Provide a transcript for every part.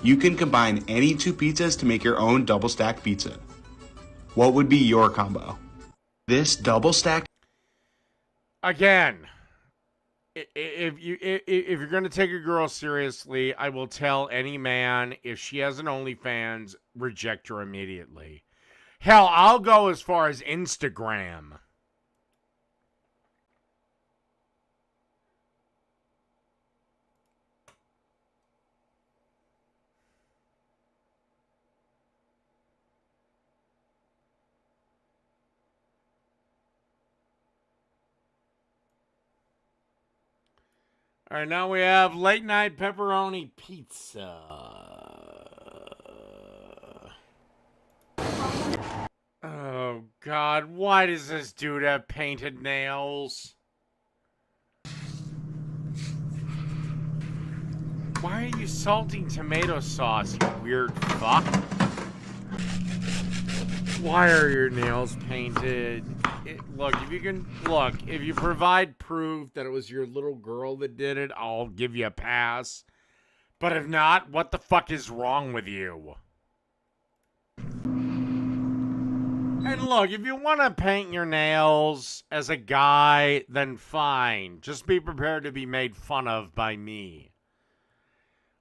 You can combine any two pizzas to make your own double stacked pizza. What would be your combo? This double stacked Again, if you're gonna take a girl seriously, I will tell any man, if she has an OnlyFans, reject her immediately. Hell, I'll go as far as Instagram. All right, now we have late night pepperoni pizza. Oh, God, why does this dude have painted nails? Why are you salting tomato sauce, you weird fuck? Why are your nails painted? If you provide proof that it was your little girl that did it, I'll give you a pass. But if not, what the fuck is wrong with you? And look, if you want to paint your nails as a guy, then fine. Just be prepared to be made fun of by me.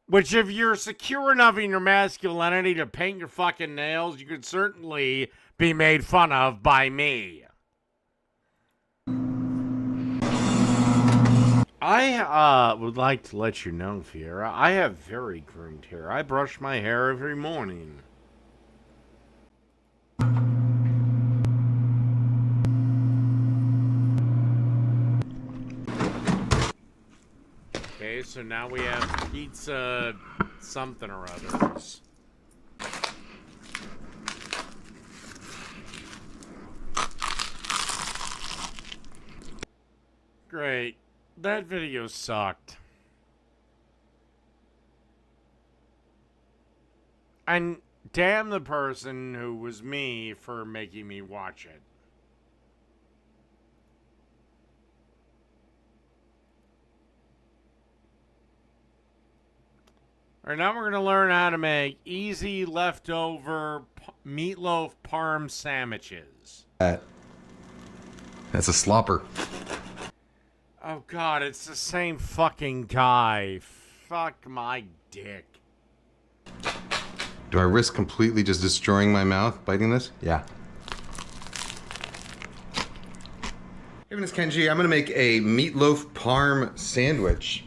Which, if you're secure enough in your masculinity to paint your fucking nails, you could certainly be made fun of by me. I would like to let you know, Fiera, I have very groomed hair. I brush my hair every morning. Okay, so now we have pizza something or others. Great. That video sucked. And damn the person who was me for making me watch it. Alright, now we're going to learn how to make easy leftover meatloaf parm sandwiches. That's a slopper. Oh god, it's the same fucking guy. Fuck my dick. Do I risk completely just destroying my mouth biting this? Yeah. Hey, Miss Kenji, I'm gonna make a meatloaf parm sandwich.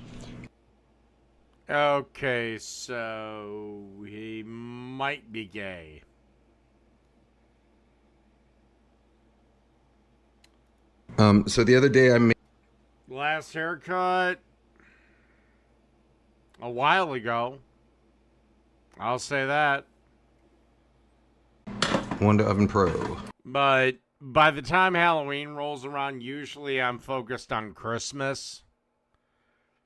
Okay, so he might be gay. So the other day I made... Last haircut a while ago. I'll say that. Wonder Oven Pro. But by the time Halloween rolls around, usually I'm focused on Christmas.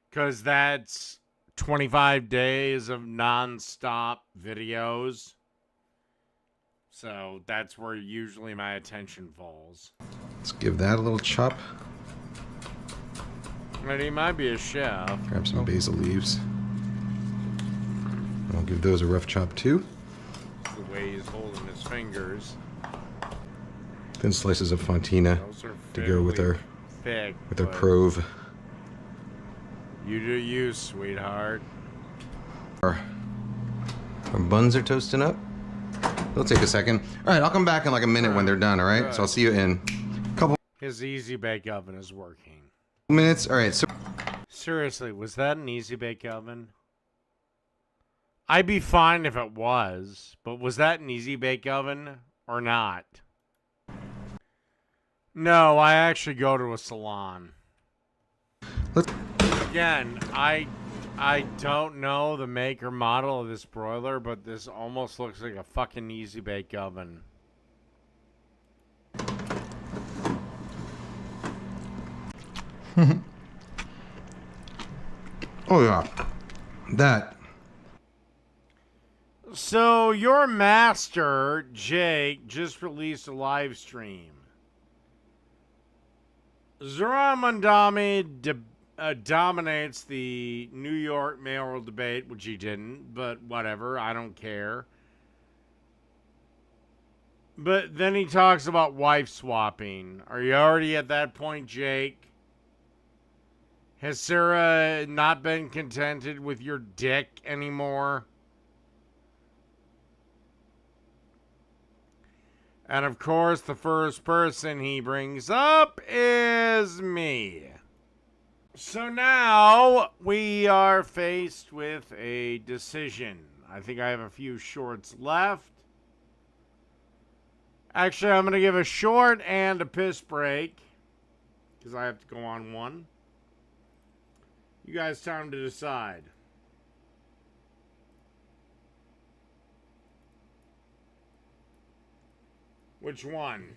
Because that's 25 days of non-stop videos. So that's where usually my attention falls. Let's give that a little chop. And he might be a chef. Grab some basil leaves. I'll give those a rough chop too. The way he's holding his fingers. Thin slices of fontina to go with our thick, with our prove. You do you, sweetheart. Our buns are toasting up. It'll take a second. All right, I'll come back in like a minute when they're done. All right, so I'll see you in a couple. His easy bake oven is working. Minutes. All right. So seriously, was that an easy bake oven? I'd be fine if it was, but was that an easy bake oven or not? No, I actually go to a salon. Again, I don't know the make or model of this broiler, but this almost looks like a fucking easy bake oven. Oh yeah, that. So your master, Jake, just released a live stream. Zuramandami dominates the New York mayoral debate, which he didn't, but whatever, I don't care. But then he talks about wife swapping. Are you already at that point, Jake? Has Sarah not been contented with your dick anymore? And of course, the first person he brings up is me. So now we are faced with a decision. I think I have a few shorts left. Actually, I'm going to give a short and a piss break because I have to go on one. You guys, time to decide. Which one?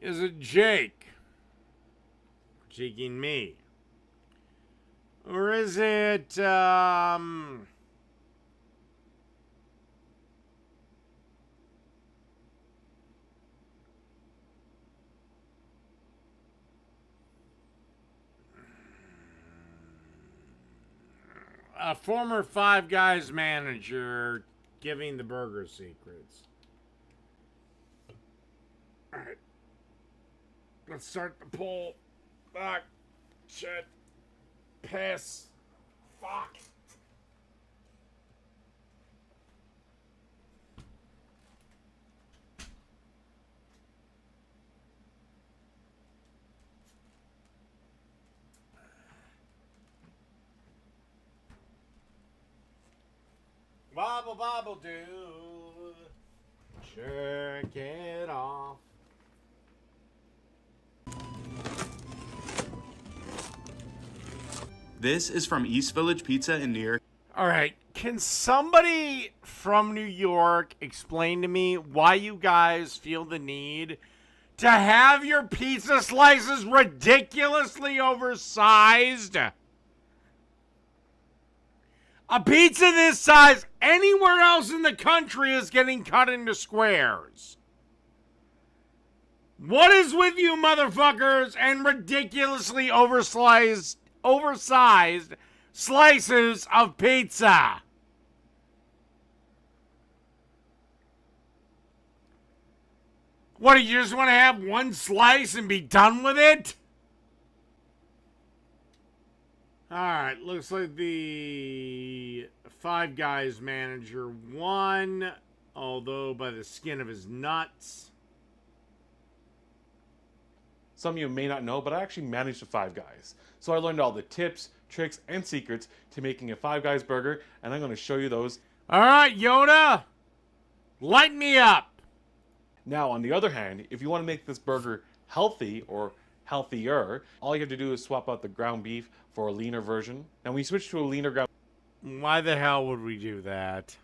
Is it Jake critiquing me? Or is it, a former Five Guys manager giving the burger secrets? Alright. Let's start the poll. Fuck. Shit. Piss. Fuck. Bobble bobble do. Jerk it off. This is from East Village Pizza in New York. All right. Can somebody from New York explain to me why you guys feel the need to have your pizza slices ridiculously oversized? A pizza this size anywhere else in the country is getting cut into squares. What is with you motherfuckers and ridiculously oversized slices of pizza? What, do you just want to have one slice and be done with it? Alright, looks like the Five Guys manager won, although by the skin of his nuts. Some of you may not know, but I actually managed the Five Guys. So I learned all the tips, tricks, and secrets to making a Five Guys burger, and I'm going to show you those. Alright, Yoda, light me up. Now, on the other hand, if you want to make this burger healthy or healthier, all you have to do is swap out the ground beef for a leaner version. Now, when you switch to a leaner ground Why the hell would we do that?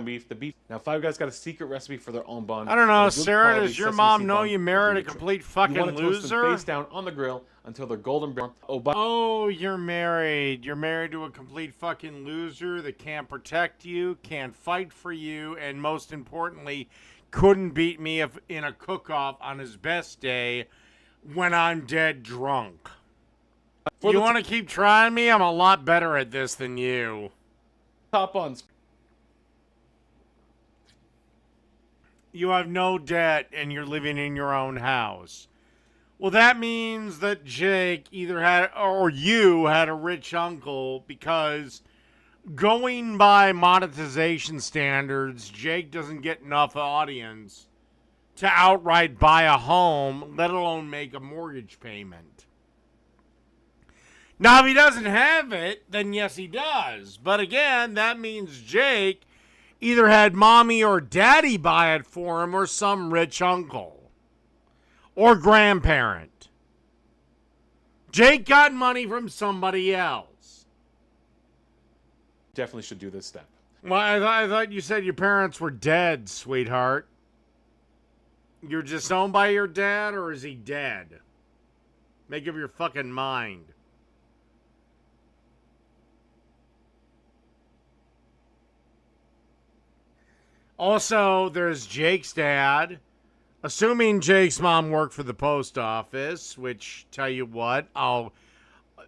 beef, Now, Five Guys got a secret recipe for their own bun. I don't know, and a good Sarah, quality does your sesame mom seed know bun you will married do a the trick. complete You fucking want to toast them loser? face down on the grill until they're golden brown. Oh, you're married. You're married to a complete fucking loser that can't protect you, can't fight for you, and most importantly, couldn't beat me if in a cook-off on his best day when I'm dead drunk. You want to keep trying me? I'm a lot better at this than you. Top buns. You have no debt and you're living in your own house. Well, that means that Jake either had, or you had a rich uncle, because going by monetization standards, Jake doesn't get enough audience to outright buy a home, let alone make a mortgage payment. Now, if he doesn't have it, then yes, he does. But again, that means Jake either had mommy or daddy buy it for him or some rich uncle or grandparent. Jake got money from somebody else. Definitely should do this step. Well, I thought you said your parents were dead, sweetheart. You're disowned by your dad, or is he dead? Make up your fucking mind. Also, there's Jake's dad, Assuming Jake's mom worked for the post office, which, tell you what,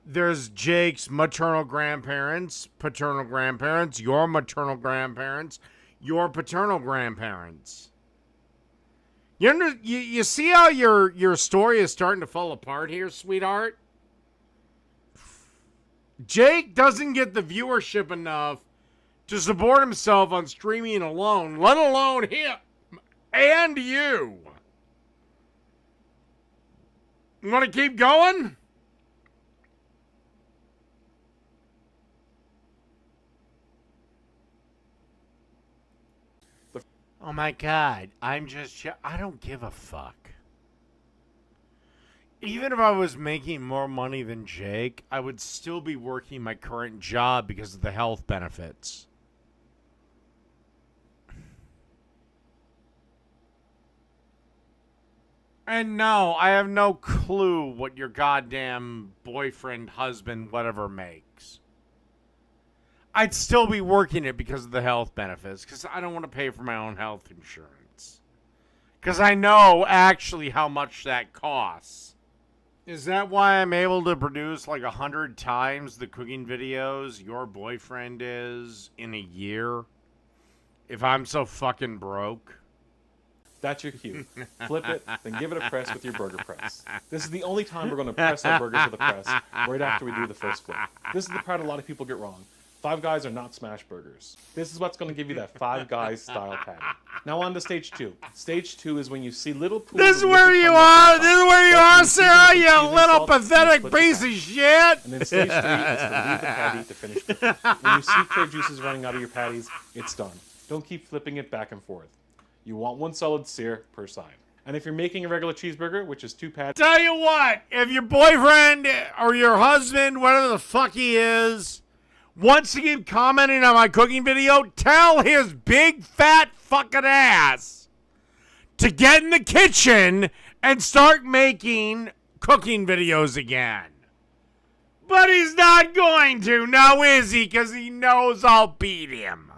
there's Jake's maternal grandparents, paternal grandparents, your maternal grandparents, your paternal grandparents. You see how your story is starting to fall apart here, sweetheart? Jake doesn't get the viewership enough to support himself on streaming alone, let alone him and you. You want to keep going? Oh my God, I don't give a fuck. Even if I was making more money than Jake, I would still be working my current job because of the health benefits. And no, I have no clue what your goddamn boyfriend, husband, whatever makes. I'd still be working it because of the health benefits, because I don't want to pay for my own health insurance. Because I know actually how much that costs. Is that why I'm able to produce like 100 times the cooking videos your boyfriend is in a year? If I'm so fucking broke? That's your cue. Flip it, then give it a press with your burger press. This is the only time we're going to press our burgers with a press, right after we do the first flip. This is the part a lot of people get wrong. Five Guys are not smash burgers. This is what's going to give you that Five Guys style patty. Now on to stage two. Stage two is when you see little pools. This is where you are. This is where you are, Sarah. You little pathetic piece of shit. And then stage three is to leave the patty to finish cooking. When you see clear juices running out of your patties, it's done. Don't keep flipping it back and forth. You want one solid sear per side. And if you're making a regular cheeseburger, which is 2 patties. Tell you what, if your boyfriend or your husband, whatever the fuck he is, wants to keep commenting on my cooking video, tell his big fat fucking ass to get in the kitchen and start making cooking videos again. But he's not going to, now is he? Because he knows I'll beat him.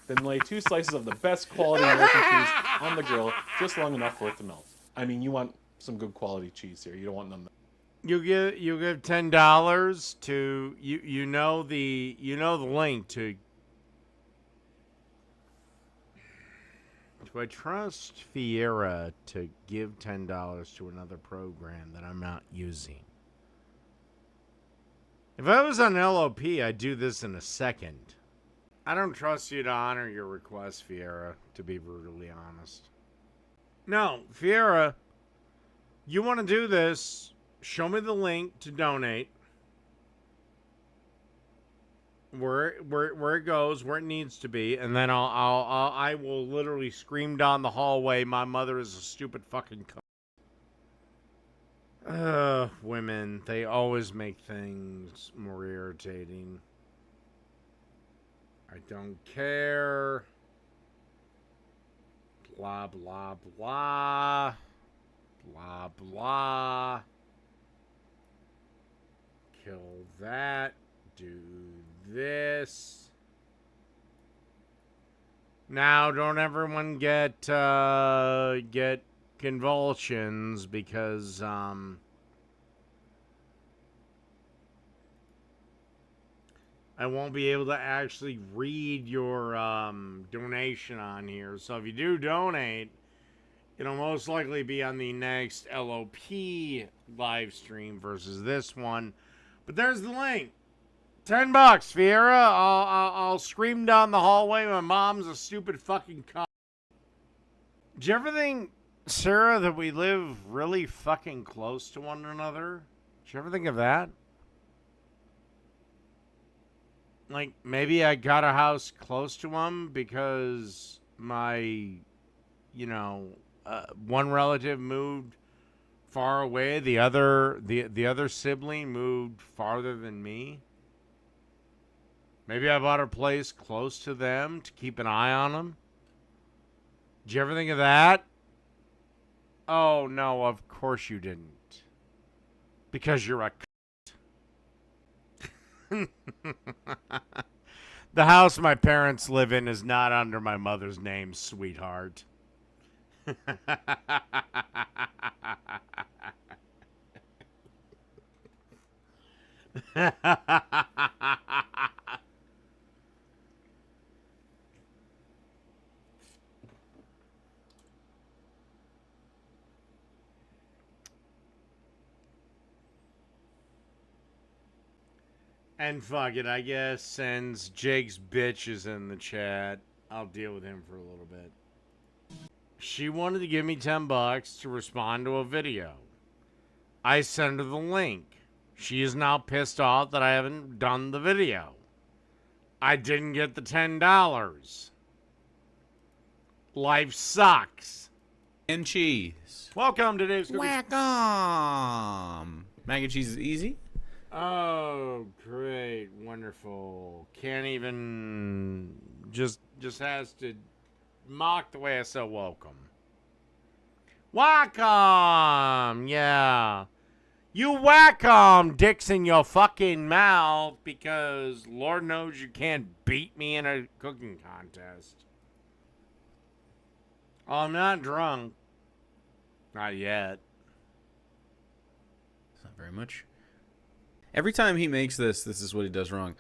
Then lay 2 slices of the best quality American cheese on the grill, just long enough for it to melt. I mean, you want some good quality cheese here. You don't want none. You give $10 to you know the link to. Do I trust Fiera to give $10 to another program that I'm not using? If I was on LOP, I'd do this in a second. I don't trust you to honor your request, Fiera, to be brutally honest. No, Fiera, you want to do this, show me the link to donate. Where it goes, where it needs to be, and then I will literally scream down the hallway, my mother is a stupid fucking cunt. Women, they always make things more irritating. I don't care. Blah, blah, blah. Blah, blah. Kill that. Do this. Now, don't everyone get convulsions because I won't be able to actually read your donation on here. So if you do donate, it'll most likely be on the next LOP live stream versus this one. But there's the link. $10, Fiera. I'll scream down the hallway. My mom's a stupid fucking cunt. Do you ever think, Sarah, that we live really fucking close to one another? Did you ever think of that? Like, maybe I got a house close to him because my, one relative moved far away. The other sibling moved farther than me. Maybe I bought a place close to them to keep an eye on them. Did you ever think of that? Oh, no, of course you didn't. Because you're a cunt. The house my parents live in is not under my mother's name, sweetheart. And fuck it, I guess since Jake's bitch is in the chat, I'll deal with him for a little bit. She wanted to give me $10 to respond to a video. I sent her the link. She is now pissed off that I haven't done the video. I didn't get the $10. Life sucks. And cheese. Welcome to Dave's Cookies. Welcome. Mac and cheese is easy. Oh, great, wonderful. Can't even just has to mock the way I said welcome. Welcome, yeah. You whack 'em, dicks in your fucking mouth, because Lord knows you can't beat me in a cooking contest. Oh, I'm not drunk. Not yet. It's not very much. Every time he makes this is what he does wrong.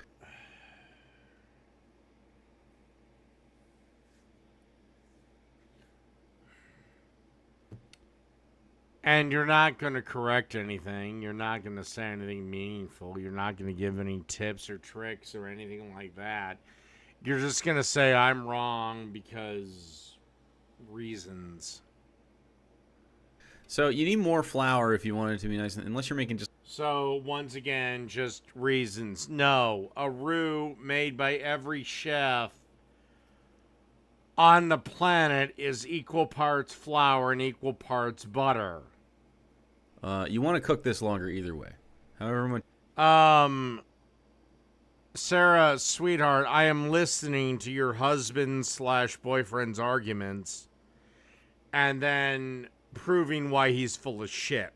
And you're not going to correct anything. You're not going to say anything meaningful. You're not going to give any tips or tricks or anything like that. You're just going to say I'm wrong because reasons. So you need more flour if you want it to be nice, unless you're making just... So, once again, just reasons. No, a roux made by every chef on the planet is equal parts flour and equal parts butter. You want to cook this longer either way. However much... Sarah, sweetheart, I am listening to your husband/boyfriend's arguments and then proving why he's full of shit.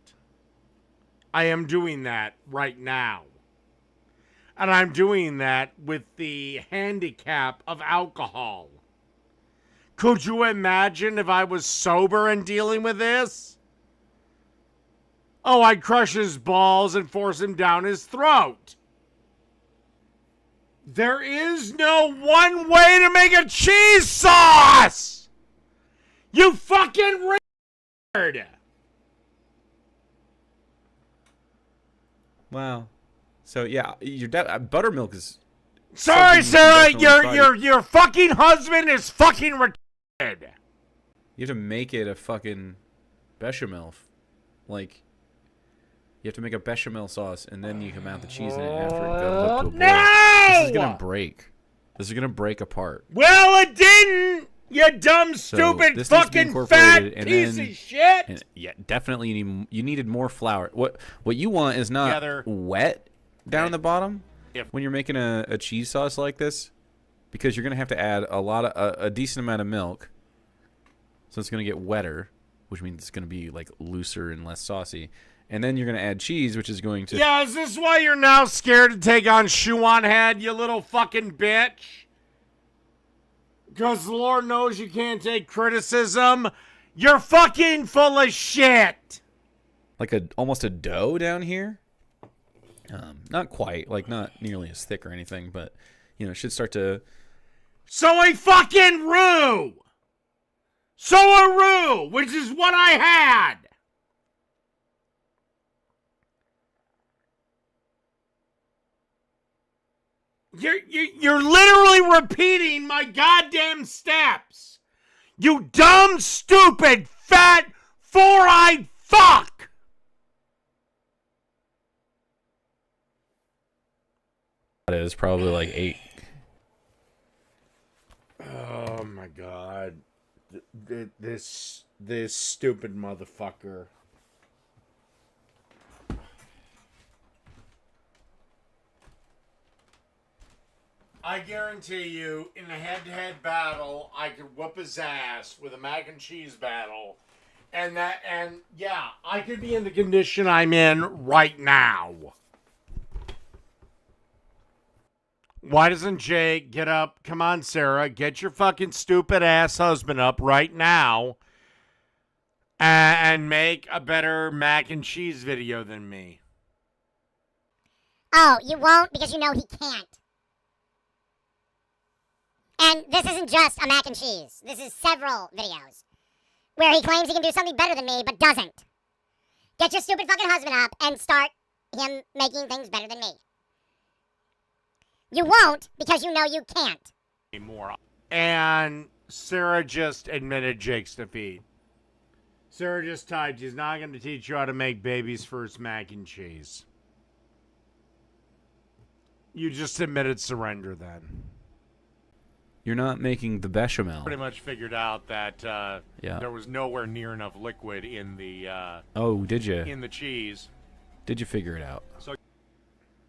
I am doing that right now. And I'm doing that with the handicap of alcohol. Could you imagine if I was sober and dealing with this? Oh, I'd crush his balls and force him down his throat. There is no one way to make a cheese sauce! You fucking retard! Wow. So yeah, your buttermilk is... Sorry, something Sarah, you definitely your fucking husband is fucking retarded. You have to make it a fucking bechamel. Like, you have to make a bechamel sauce, and then you can mount the cheese in it after it goes up to a boil. No! This is gonna break. This is gonna break apart. Well, it didn't! You dumb, So, stupid, this needs to be fucking incorporated, fat and piece then- of shit! And yeah, definitely you needed more flour. What you want is not Together. wet down the bottom If- when you're making a cheese sauce like this, because you're gonna have to add a decent amount of milk. So it's gonna get wetter, which means it's gonna be like looser and less saucy. And then you're gonna add cheese, which is going to... Yeah, is this why you're now scared to take on Shoe on Head, you little fucking bitch? Because Lord knows you can't take criticism. You're fucking full of shit. like almost a dough down here. Not quite, like not nearly as thick or anything, but it should start to... So a fucking roux. So a roux, which is what I had. You're literally repeating my goddamn steps. You dumb, stupid, fat, four-eyed fuck. It is probably like 8. Oh my god. This stupid motherfucker. I guarantee you, in a head-to-head battle, I could whoop his ass with a mac and cheese battle. And yeah, I could be in the condition I'm in right now. Why doesn't Jake get up? Come on, Sarah. Get your fucking stupid ass husband up right now and make a better mac and cheese video than me. Oh, you won't because you know he can't. And this isn't just a mac and cheese. This is several videos where he claims he can do something better than me but doesn't. Get your stupid fucking husband up and start him making things better than me. You won't because you know you can't. More. And Sarah just admitted Jake's defeat. Sarah just typed, he's not going to teach you how to make baby's first mac and cheese. You just admitted surrender then. You're not making the bechamel. Pretty much figured out that Yeah. there was nowhere near enough liquid in the Oh, did you? in the cheese. Did you figure it out?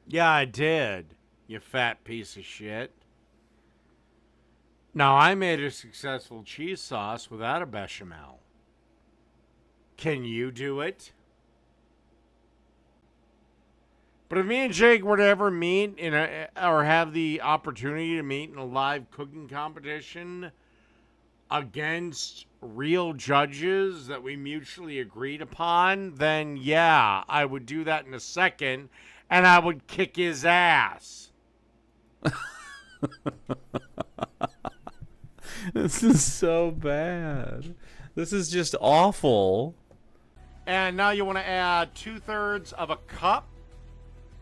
Yeah, I did. You fat piece of shit. Now, I made a successful cheese sauce without a bechamel. Can you do it? But if me and Jake were to ever meet or have the opportunity to meet in a live cooking competition against real judges that we mutually agreed upon, then yeah, I would do that in a second, and I would kick his ass. This is so bad. This is just awful. And now you want to add 2/3 of a cup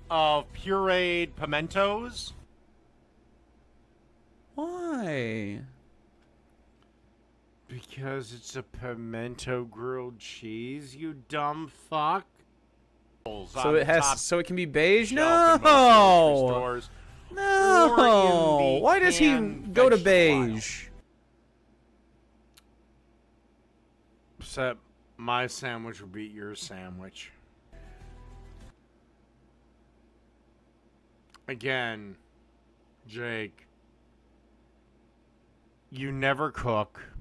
of pureed pimentos. Why? Because it's a pimento grilled cheese, you dumb fuck. So it has. So it can be beige. No. No. Or in No. the Why does he canned go to vegetable aisle. beige? Except my sandwich will beat your sandwich. Again, Jake, you never cook.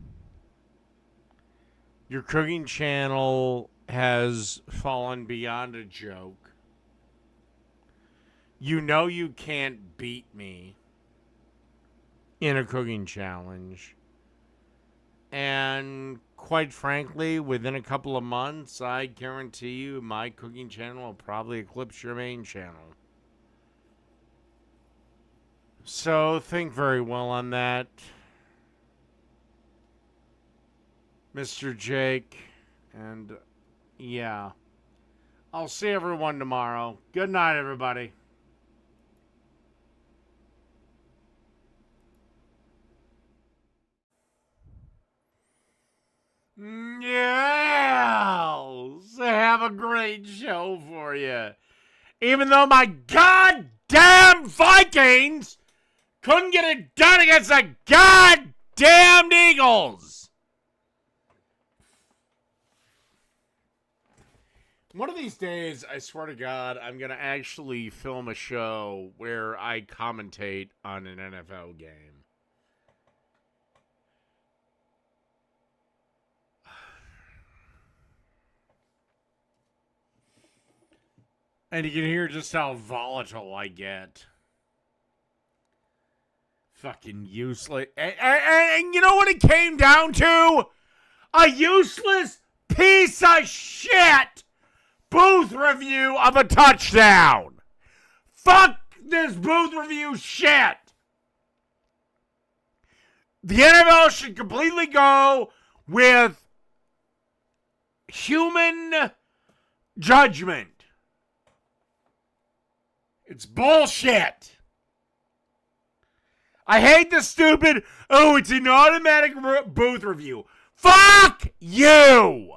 Your cooking channel has fallen beyond a joke. You know you can't beat me in a cooking challenge. And quite frankly, within a couple of months, I guarantee you my cooking channel will probably eclipse your main channel. So think very well on that, Mr. Jake. And yeah, I'll see everyone tomorrow. Good night, everybody. Yes, have a great show for you. Even though my goddamn Vikings couldn't get it done against the goddamn Eagles. One of these days, I swear to God, I'm going to actually film a show where I commentate on an NFL game. And you can hear just how volatile I get. Fucking useless. And you know what it came down to? A useless piece of shit booth review of a touchdown. Fuck this booth review shit. The NFL should completely go with human judgment. It's bullshit. I hate the stupid, oh, it's an automatic booth review. Fuck you!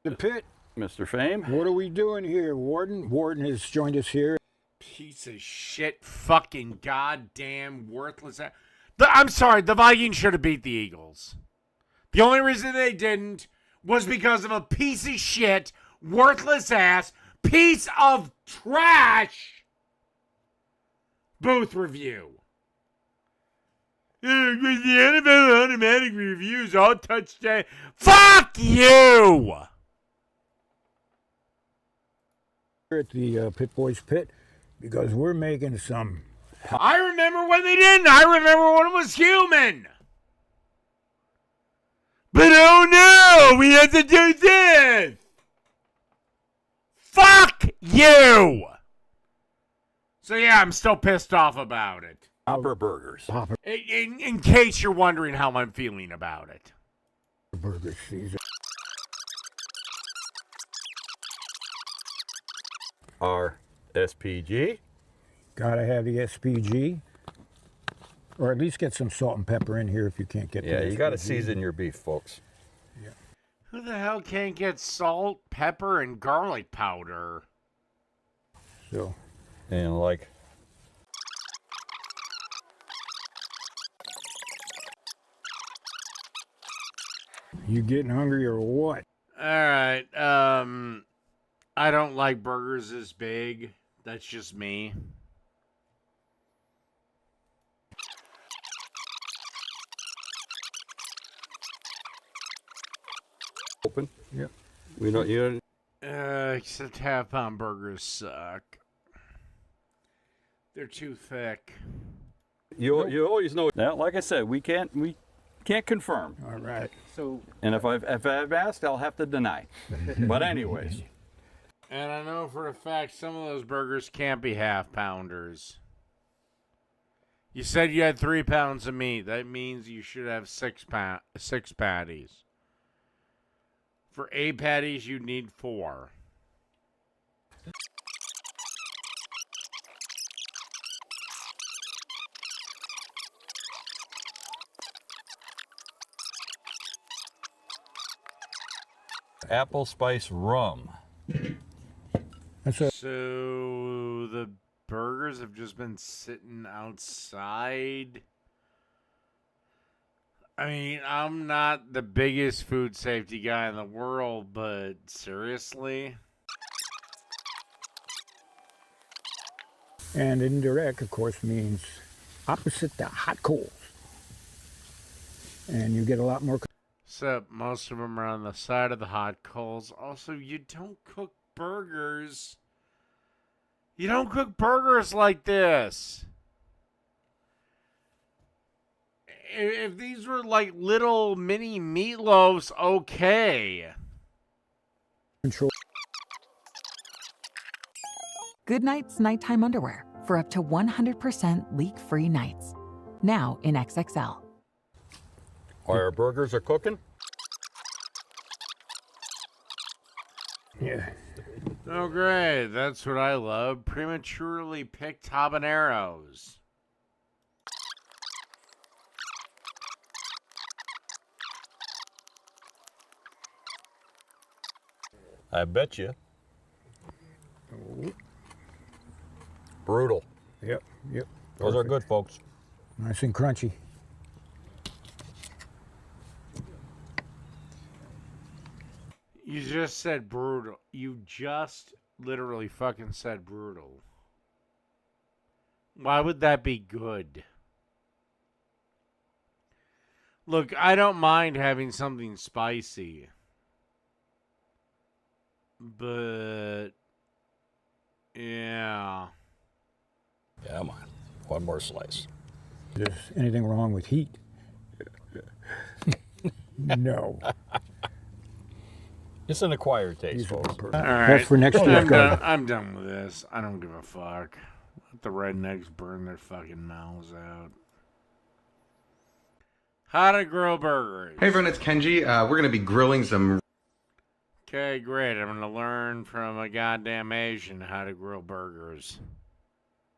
The pit, Mr. Fame. What are we doing here, Warden? Warden has joined us here. Piece of shit, fucking goddamn worthless. I'm sorry, the Vikings should have beat the Eagles. The only reason they didn't was because of a piece of shit, worthless ass, piece of trash booth review. The NFL automatic reviews all touchdown. Fuck you! Here at the Pit Boys Pit because we're making some. I remember when they didn't. I remember when it was human. But oh no, we had to do this. Fuck you. So yeah, I'm still pissed off about it. Hopper burgers. Hopper In case you're wondering how I'm feeling about it. burgers. These Our SPG. gotta have the SPG, or at least get some salt and pepper in here if you can't get. Yeah, the you got to SPG. season your beef, folks. Who the hell can't get salt, pepper, and garlic powder? So And like, you getting hungry or what? Alright, I don't like burgers this big. That's just me. open. Yep. We don't. You. Except half-pound burgers suck. They're too thick. You always know. Now, like I said, we can't confirm. All right. So And if I've asked, I'll have to deny. But anyways, And I know for a fact some of those burgers can't be half-pounders. You said you had 3 pounds of meat. That means you should have 6 patties. For 8 patties, you need 4. apple spice rum. That's a So the burgers have just been sitting outside. I mean, I'm not the biggest food safety guy in the world, but seriously? and indirect, of course, means opposite the hot coals, and you get a lot more. Except most of them are on the side of the hot coals. Also, you don't cook burgers. You don't cook burgers like this. If these were like little mini meatloaves, okay. Control. Goodnight's nighttime underwear for up to 100% leak-free nights. Now in XXL. Our burgers are cooking. Yeah. Oh, great. That's what I love. Prematurely picked habaneros. I bet you. Brutal. Yep. Yep. Those are good, folks. Nice and crunchy. You just said brutal. You just literally fucking said brutal. Why would that be good? Look, I don't mind having something spicy. But yeah. Come on. One more slice. Is anything wrong with heat? No. It's an acquired taste, These are folks. perfect. All right. That's for next year's garden. I'm done with this. I don't give a fuck. Let the rednecks burn their fucking mouths out. How to grill burgers. Hey everyone, it's Kenji. We're gonna be grilling some. Okay, great. I'm gonna learn from a goddamn Asian how to grill burgers.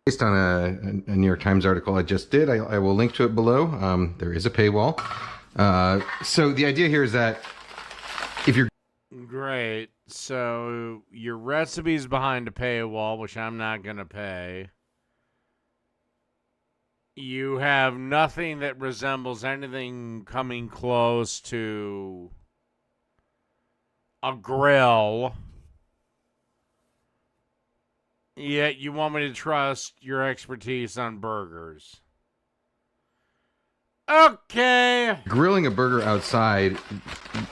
Based on a New York Times article I just did. I will link to it below. There is a paywall. So the idea here is that if you're Great. So your recipe's behind a paywall, which I'm not gonna pay. You have nothing that resembles anything coming close to a grill. Yet you want me to trust your expertise on burgers. Okay. Grilling a burger outside,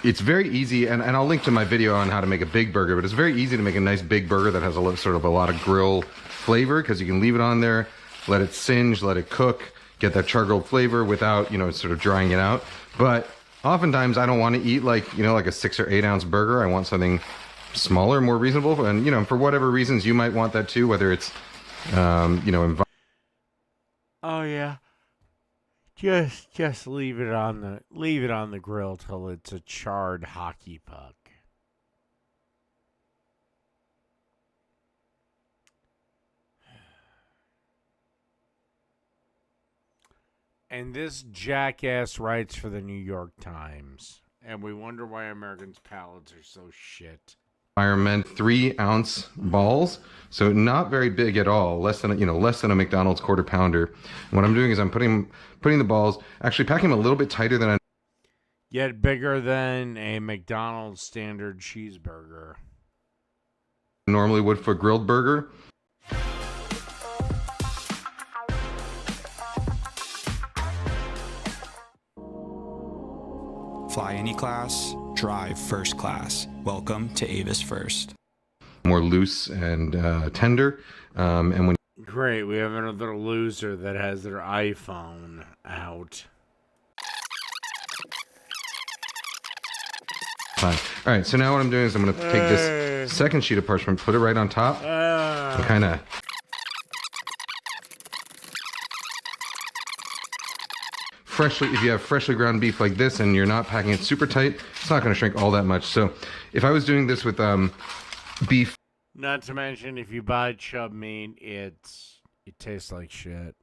it's very easy, and I'll link to my video on how to make a big burger, but it's very easy to make a nice big burger that has sort of a lot of grill flavor, because you can leave it on there, let it singe, let it cook, get that char grilled flavor without, sort of drying it out. But oftentimes I don't want to eat like a 6 or 8 ounce burger. I want something smaller, more reasonable, and for whatever reasons you might want that too, whether it's Oh yeah. Just leave it on the grill till it's a charred hockey puck. And this jackass writes for the New York Times, and we wonder why Americans' palates are so shit. environment, 3 ounce balls, so not very big at all, less than a McDonald's quarter pounder. And what I'm doing is I'm putting the balls, actually packing them a little bit tighter than I Yet bigger than a McDonald's standard cheeseburger. normally would for a grilled burger. Fly any class, drive first class. Welcome to Avis First. More loose and tender, and when Great, we have another loser that has their iPhone out. fine. All right, so now what I'm doing is I'm going to take this second sheet of parchment, put it right on top, and kind of freshly, if you have freshly ground beef like this and you're not packing it super tight, it's not going to shrink all that much. So if I was doing this with beef, Not to mention, if you buy chub meat, it tastes like shit.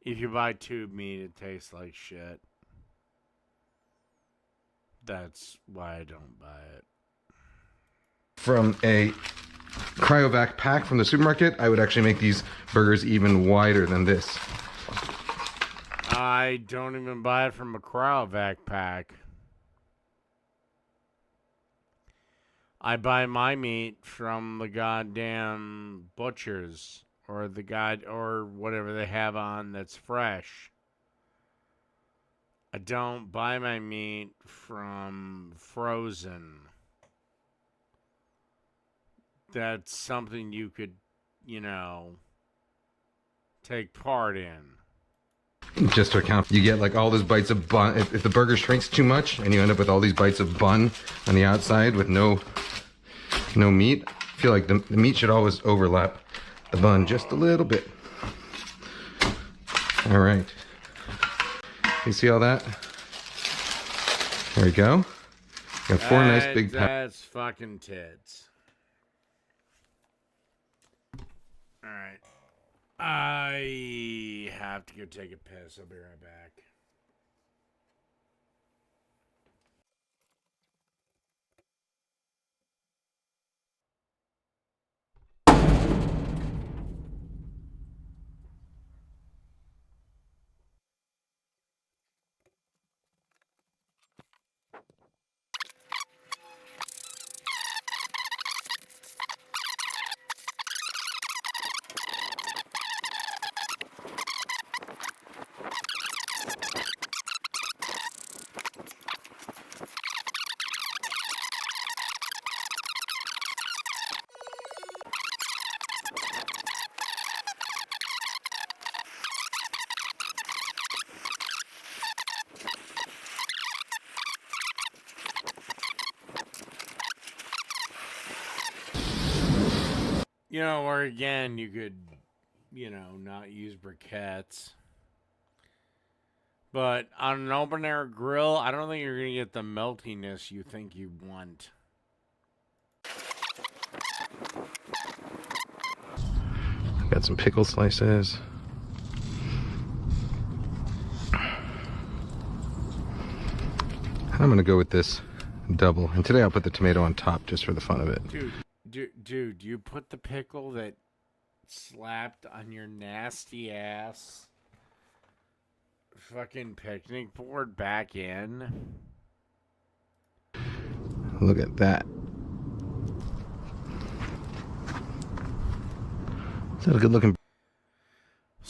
If you buy tube meat, it tastes like shit. That's why I don't buy it. from a cryovac pack from the supermarket, I would actually make these burgers even wider than this. I don't even buy it from a cryovac pack. I buy my meat from the goddamn butchers or or whatever they have on that's fresh. I don't buy my meat from frozen. That's something you could, take part in. Just to account, you get like all those bites of bun. If the burger shrinks too much and you end up with all these bites of bun on the outside with no meat, I feel like the meat should always overlap the bun just a little bit. All right. You see all that? There we go. Got 4 nice big packs. That's fucking tits. All right. I have to go take a piss. I'll be right back. Or again, you could, not use briquettes. But on an open air grill, I don't think you're going to get the meltiness you think you want. Got some pickle slices. I'm gonna go with this double, and today I'll put the tomato on top just for the fun of it. Dude, you put the pickle that slapped on your nasty ass fucking picnic board back in? Look at that. Is that a good looking?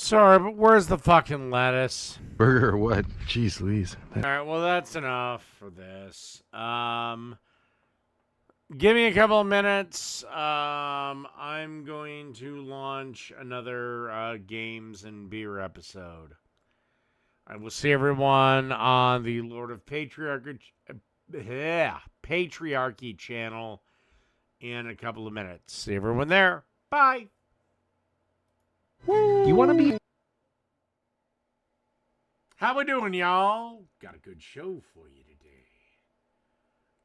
Sorry, but where's the fucking lettuce? Burger or what? Jeez Louise. All right, well, that's enough for this. Give me a couple of minutes. I'm going to launch another games and beer episode. I will see everyone on the Lord of Patriarchy channel in a couple of minutes. See everyone there. Bye. You want to be... How we doing, y'all? Got a good show for you today.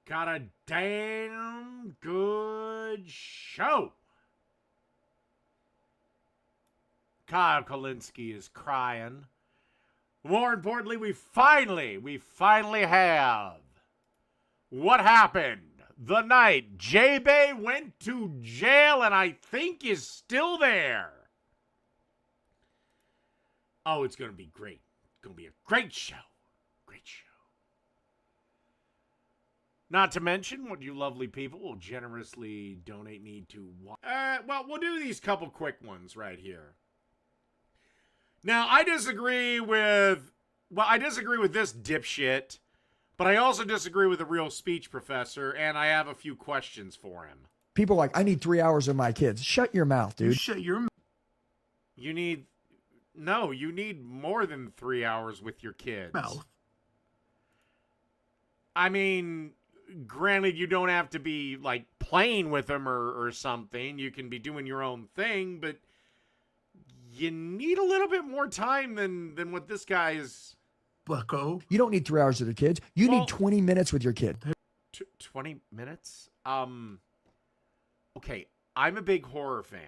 Got a damn good show. Kyle Kalinske is crying. More importantly, we finally have what happened the night J-Bay went to jail and I think is still there. Oh, it's going to be great. It's going to be a great show. Great show. Not to mention what you lovely people will generously donate me to watch. Well, we'll do these couple quick ones right here. Now, I disagree with this dipshit, but I also disagree with the real speech professor, and I have a few questions for him. People are like, I need 3 hours of my kids. Shut your mouth, dude. Shut your mouth. You need more than 3 hours with your kids. Mouth. I mean, granted, you don't have to be, like, playing with them or something. You can be doing your own thing, but you need a little bit more time than what this guy is. Bucko. You don't need 3 hours with the kids. You need 20 minutes with your kid. 20 minutes? Okay, I'm a big horror fan.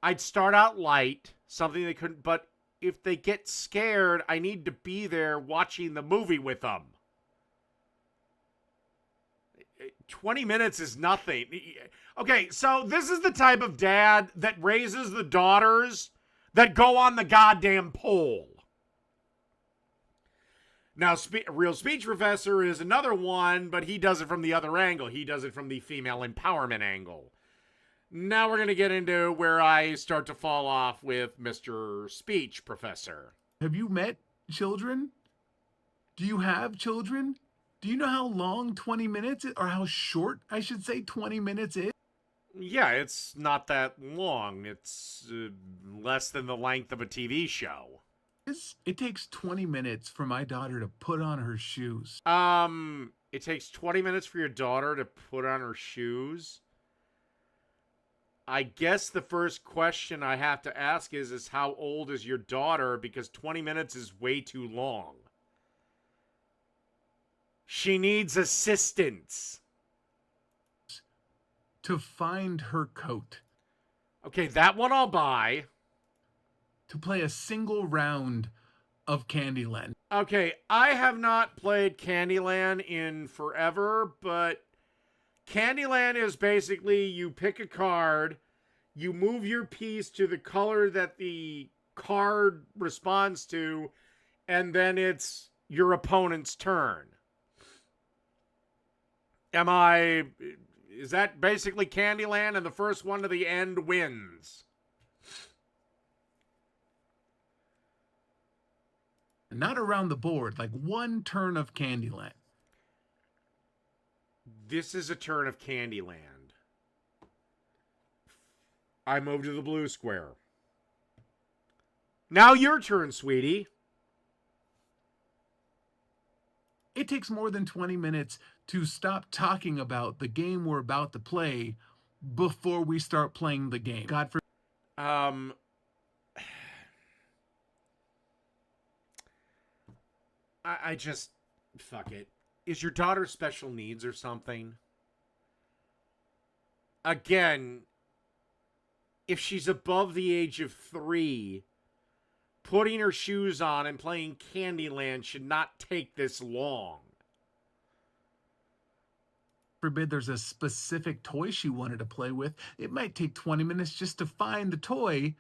I'd start out light, something they couldn't, but if they get scared, I need to be there watching the movie with them. 20 minutes is nothing. Okay, so this is the type of dad that raises the daughters that go on the goddamn pole. Now, Real Speech Professor is another one, but he does it from the other angle. He does it from the female empowerment angle. Now we're going to get into where I start to fall off with Mr. Speech Professor. Have you met children? Do you have children? Do you know how long 20 minutes is, or how short, I should say, 20 minutes is? Yeah, it's not that long. It's less than the length of a TV show. It takes 20 minutes for my daughter to put on her shoes. It takes 20 minutes for your daughter to put on her shoes? I guess the first question I have to ask is how old is your daughter? Because 20 minutes is way too long. She needs assistance. To find her coat. Okay, that one I'll buy. To play a single round of Candyland. Okay, I have not played Candyland in forever, but Candyland is basically you pick a card, you move your piece to the color that the card responds to, and then it's your opponent's turn. Is that basically Candyland, and the first one to the end wins? Not around the board, like one turn of Candyland. This is a turn of Candyland. I move to the blue square. Now your turn, sweetie. It takes more than 20 minutes to stop talking about the game we're about to play before we start playing the game. God forbid. I just, fuck it. Is your daughter special needs or something? Again, if she's above the age of 3, putting her shoes on and playing Candyland should not take this long. Forbid there's a specific toy she wanted to play with. It might take 20 minutes just to find the toy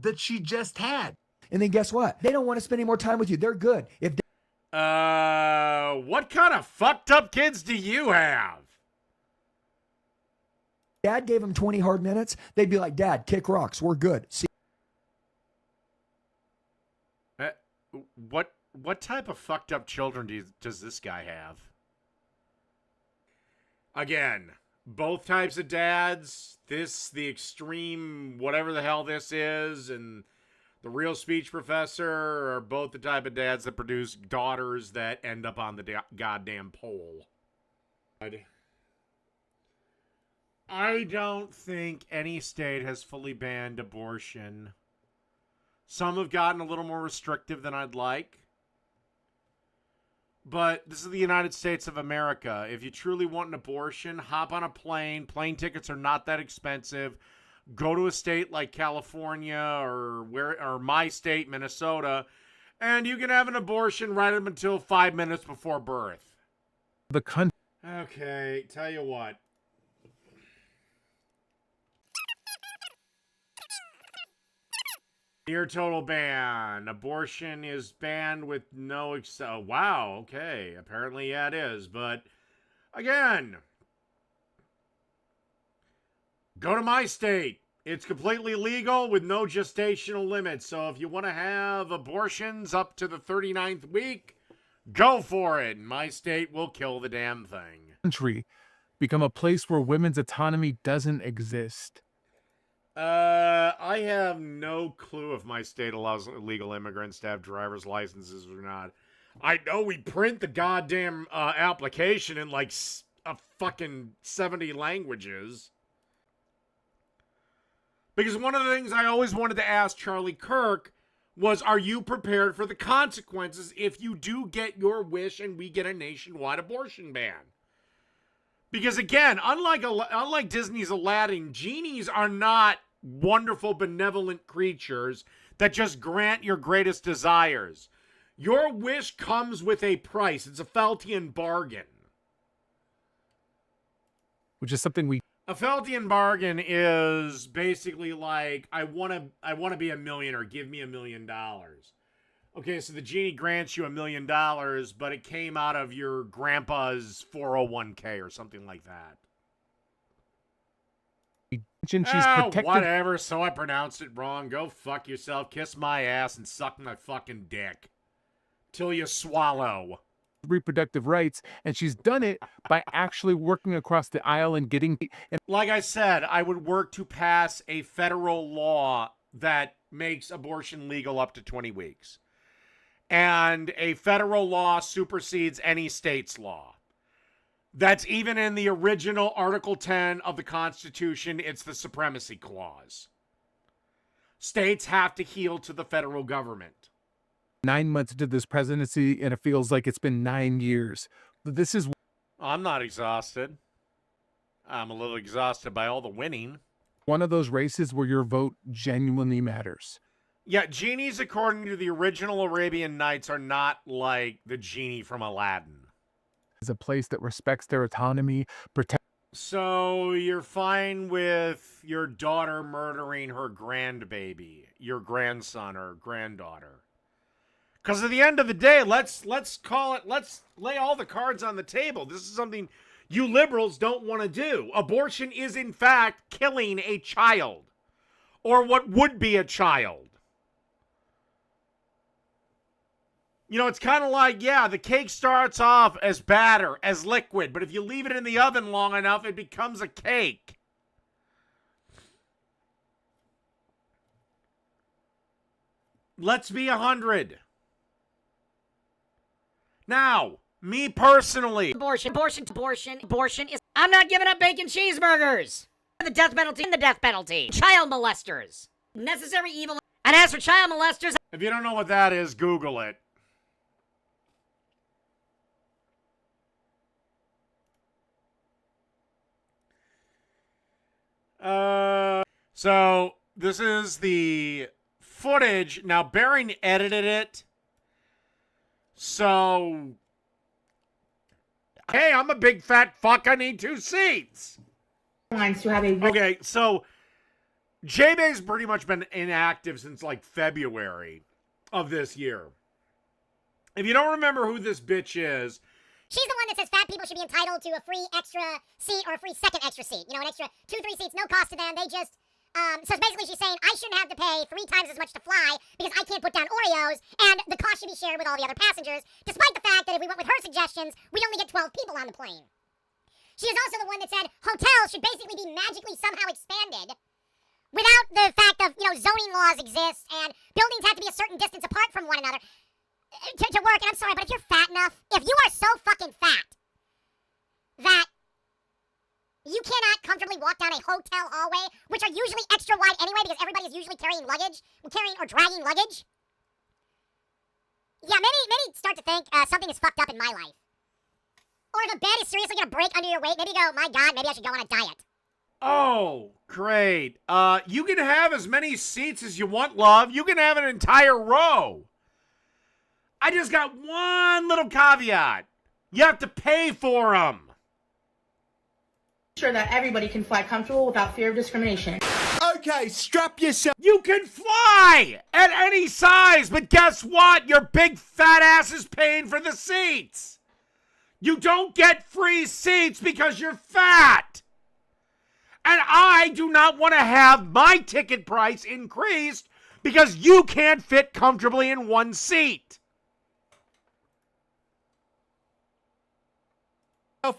that she just had. And then guess what? They don't want to spend any more time with you. They're good. If what kind of fucked up kids do you have? Dad gave them 20 hard minutes, they'd be like, Dad, kick rocks. We're good. See. what type of fucked up children does this guy have? Again, both types of dads. The extreme, whatever the hell this is, and the real speech professor are both the type of dads that produce daughters that end up on the goddamn pole. I don't think any state has fully banned abortion. Some have gotten a little more restrictive than I'd like. But this is the United States of America. If you truly want an abortion, hop on a plane. Plane tickets are not that expensive. Go to a state like California or my state, Minnesota, and you can have an abortion right up until 5 minutes before birth. Okay, tell you what. Near total ban. Abortion is banned with no wow, okay. Apparently, yeah, it is. But, again, go to my state. It's completely legal with no gestational limits. So if you want to have abortions up to the 39th week, go for it. My state will kill the damn thing. Country become a place where women's autonomy doesn't exist. I have no clue if my state allows illegal immigrants to have driver's licenses or not. I know we print the goddamn application in like a fucking 70 languages. Because one of the things I always wanted to ask Charlie Kirk was, are you prepared for the consequences if you do get your wish and we get a nationwide abortion ban? Because again, unlike Disney's Aladdin, genies are not wonderful, benevolent creatures that just grant your greatest desires. Your wish comes with a price. It's a Feltian bargain. Which is something we... A Feltian bargain is basically like, I want to be a millionaire. Give me $1 million. Okay, so the genie grants you $1 million, but it came out of your grandpa's 401k or something like that. She's protected. Whatever, so I pronounced it wrong. Go fuck yourself, kiss my ass, and suck my fucking dick. Till you swallow. Reproductive rights, and she's done it by actually working across the aisle and getting... Like I said, I would work to pass a federal law that makes abortion legal up to 20 weeks. And a federal law supersedes any state's law. That's even in the original Article 10 of the Constitution. It's the Supremacy Clause. States have to heel to the federal government. 9 months into this presidency, and it feels like it's been 9 years. This is... I'm not exhausted. I'm a little exhausted by all the winning. One of those races where your vote genuinely matters. Yeah, genies, according to the original Arabian Nights, are not like the genie from Aladdin. It's a place that respects their autonomy, So you're fine with your daughter murdering her grandbaby, your grandson or granddaughter? Because at the end of the day, let's lay all the cards on the table. This is something you liberals don't want to do. Abortion is, in fact, killing a child. Or what would be a child. You know, it's kind of like, yeah, the cake starts off as batter, as liquid, but if you leave it in the oven long enough, it becomes a cake. Let's be 100. Now, me personally. Abortion is... I'm not giving up bacon cheeseburgers. The death penalty. Child molesters. Necessary evil. And as for child molesters... If you don't know what that is, Google it. So, this is the footage. Now, Baring edited it. So, hey, I'm a big fat fuck. I need 2 seats. Okay, so J-Bay's pretty much been inactive since like February of this year. If you don't remember who this bitch is, she's the one that says fat people should be entitled to a free extra seat or a free second extra seat. You know, an extra 2-3 seats, no cost to them. They just So basically she's saying I shouldn't have to pay 3 times as much to fly because I can't put down Oreos, and the cost should be shared with all the other passengers, despite the fact that if we went with her suggestions, we'd only get 12 people on the plane. She is also the one that said hotels should basically be magically somehow expanded without the fact of, zoning laws exist and buildings have to be a certain distance apart from one another to work. And I'm sorry, but if you're fat enough, if you are so fucking fat that you cannot comfortably walk down a hotel hallway, which are usually extra wide anyway because everybody is usually carrying or dragging luggage. Yeah, many start to think something is fucked up in my life. Or if a bed is seriously going to break under your weight, maybe go, my God, maybe I should go on a diet. Oh, great. You can have as many seats as you want, love. You can have an entire row. I just got one little caveat. You have to pay for them. Sure that everybody can fly comfortable without fear of discrimination. Okay, strap yourself. You can fly at any size, but guess what? Your big fat ass is paying for the seats. You don't get free seats because you're fat. And I do not want to have my ticket price increased because you can't fit comfortably in one seat.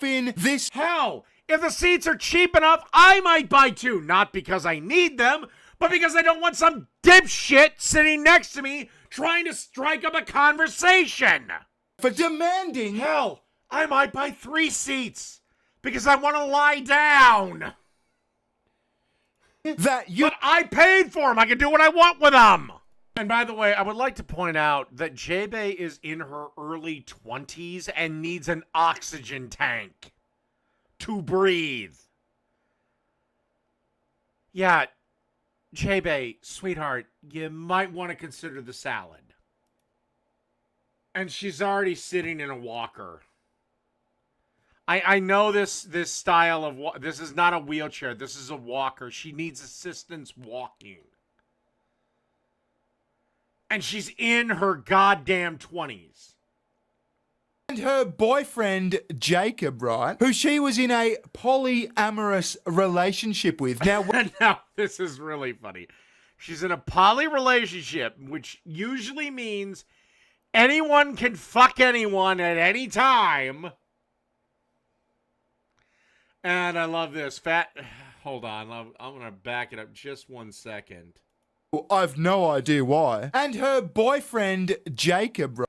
In this. Hell, if the seats are cheap enough, I might buy 2. Not because I need them, but because I don't want some dipshit sitting next to me trying to strike up a conversation. For demanding. Hell, I might buy 3 seats because I want to lie down. But I paid for them. I can do what I want with them. And by the way, I would like to point out that J-Bay is in her early 20s and needs an oxygen tank to breathe. Yeah, J-Bay, sweetheart, you might want to consider the salad. And she's already sitting in a walker. I know this style of this is not a wheelchair. This is a walker. She needs assistance walking. And she's in her goddamn 20s. And her boyfriend, Jacob, right? Who she was in a polyamorous relationship with. Now, now, this is really funny. She's in a poly relationship, which usually means anyone can fuck anyone at any time. And I love this. Hold on. I'm going to back it up just 1 second. I've no idea why. And her boyfriend, Jacob.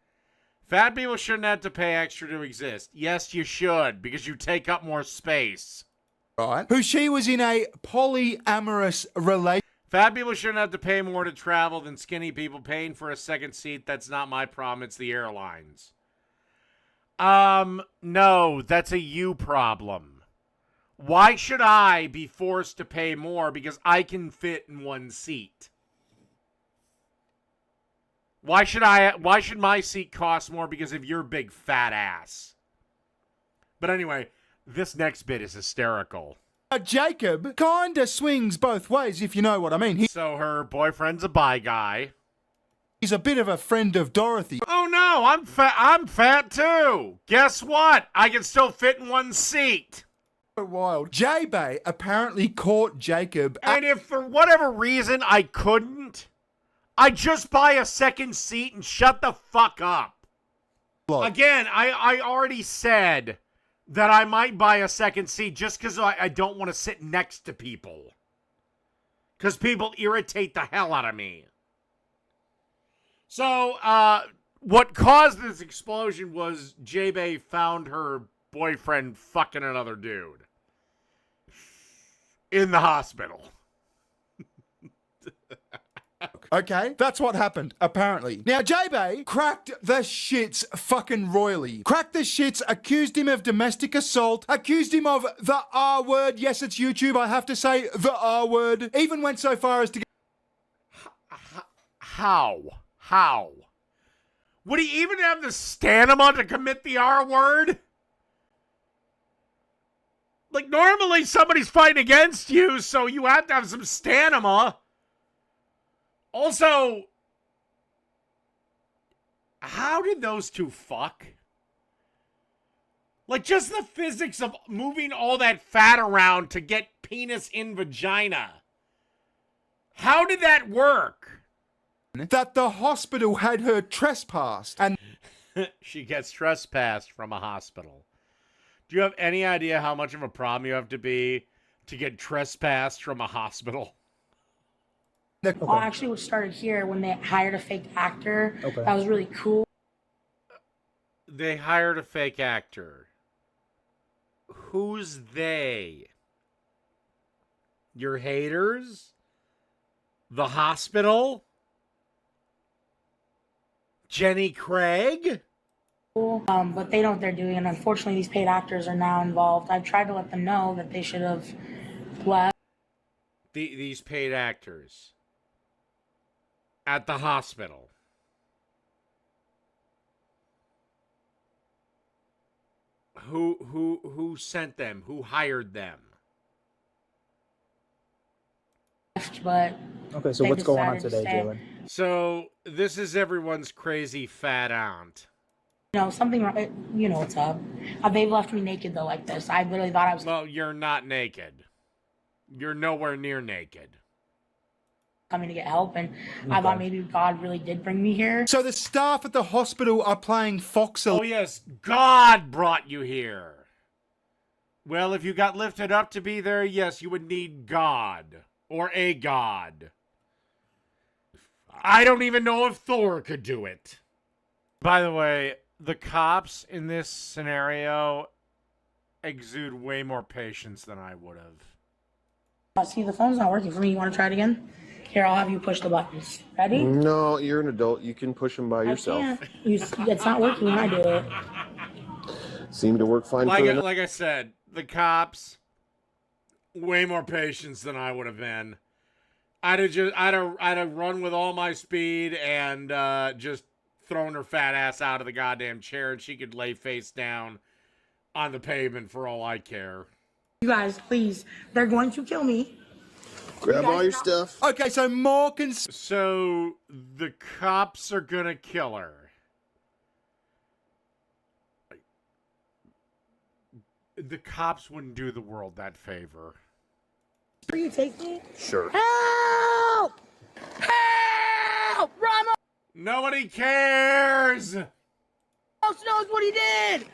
Fat people shouldn't have to pay extra to exist. Yes, you should, because you take up more space. Right. Who she was in a polyamorous relationship. Fat people shouldn't have to pay more to travel than skinny people. Paying for a second seat, that's not my problem. It's the airlines. No, that's a you problem. Why should I be forced to pay more because I can fit in one seat? Why should my seat cost more because of your big fat ass? But anyway, this next bit is hysterical. Jacob kinda swings both ways, if you know what I mean. So her boyfriend's a bi guy. He's a bit of a friend of Dorothy. Oh no, I'm fat too. Guess what? I can still fit in one seat. Wild. J-Bay apparently caught Jacob. And if for whatever reason I couldn't, I'd just buy a second seat and shut the fuck up. Look. Again, I already said that I might buy a second seat just because I don't want to sit next to people. Because people irritate the hell out of me. So, what caused this explosion was J-Bay found her boyfriend fucking another dude in the hospital. Okay, that's what happened, apparently. Now, J-Bay cracked the shits fucking royally. Cracked the shits, accused him of domestic assault, accused him of the R-word. Yes, it's YouTube, I have to say the R-word. Even went so far as to get... How? Would he even have the stamina to commit the R-word? Like, normally somebody's fighting against you, so you have to have some stamina. Also, how did those two fuck? Like, just the physics of moving all that fat around to get penis in vagina. How did that work? That the hospital had her trespassed and She gets trespassed from a hospital. Do you have any idea how much of a problem you have to be to get trespassed from a hospital? Well, actually, what started here when they hired a fake actor. That was really cool. They hired a fake actor. Who's they? Your haters? The hospital? Jenny Craig? But they know what they're doing, and unfortunately, these paid actors are now involved. I've tried to let them know that they should have left. These paid actors at the hospital. Who sent them? Who hired them? But okay, so what's going on today, Jalen? So this is everyone's crazy fat aunt. You know, something, you know what's up. They've left me naked, though, like this. I really thought I was... Well, you're not naked. You're nowhere near naked. Coming to get help, and I thought maybe God really did bring me here. So the staff at the hospital are playing Fox. Oh, yes, God brought you here. Well, if you got lifted up to be there, yes, you would need God. Or a god. I don't even know if Thor could do it. By the way, the cops in this scenario exude way more patience than I would have. See, the phone's not working for me. You want to try it again? Here, I'll have you push the buttons. Ready? No, you're an adult. You can push them by yourself. I can't. It's not working when I do it. Seemed to work fine. Like I said, the cops, way more patience than I would have been. I'd have run with all my speed and just thrown her fat ass out of the goddamn chair, and she could lay face down on the pavement for all I care. You guys, please. They're going to kill me. Grab all your stuff. Okay, so more So the cops are gonna kill her. The cops wouldn't do the world that favor. Will you take me? Sure. Help! Help! Ramo! Nobody cares! Else knows what he did!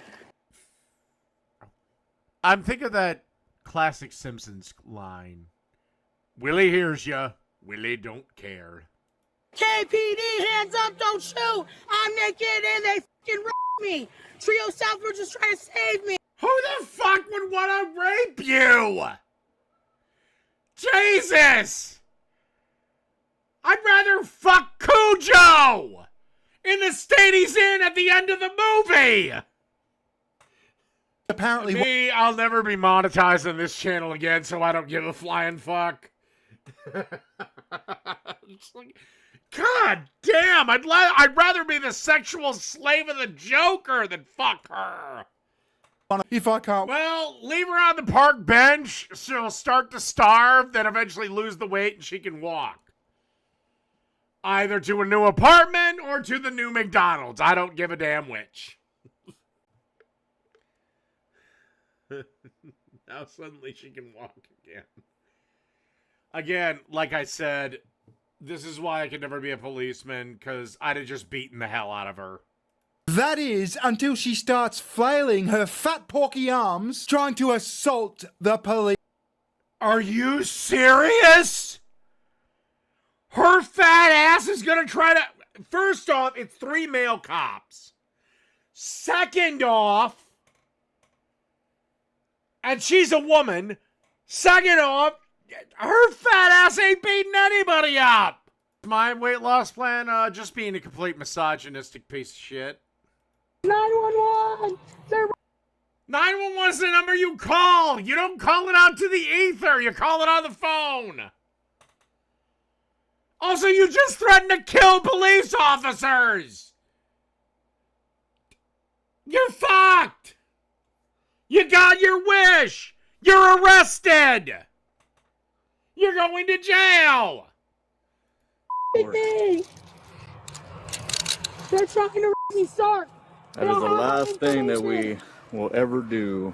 I'm thinking of that classic Simpsons line. Willie hears ya. Willie don't care. KPD, hands up, don't shoot! I'm naked and they fucking raped me! Trio South were just trying to save me! Who the fuck would want to rape you? Jesus! I'd rather fuck Cujo in the state he's in at the end of the movie. Apparently, me, I'll never be monetized on this channel again, so I don't give a flying fuck. It's like, God damn! I'd rather be the sexual slave of the Joker than fuck her. If I can't. Well, leave her on the park bench. She'll start to starve, then eventually lose the weight, and she can walk. Either to a new apartment or to the new McDonald's. I don't give a damn which. Now suddenly she can walk again. Again, like I said, this is why I could never be a policeman, because I'd have just beaten the hell out of her. That is, until she starts flailing her fat porky arms, trying to assault the police. Are you serious? Her fat ass is gonna try to... First off, it's 3 male cops. Second off... And she's a woman. Second off, her fat ass ain't beating anybody up. My weight loss plan, just being a complete misogynistic piece of shit. 911! 911 is the number you call. You don't call it out to the ether. You call it on the phone. Also, you just threatened to kill police officers. You're fucked. You got your wish. You're arrested. You're going to jail. They're trying to rape me, sir. That is the last thing that we will ever do.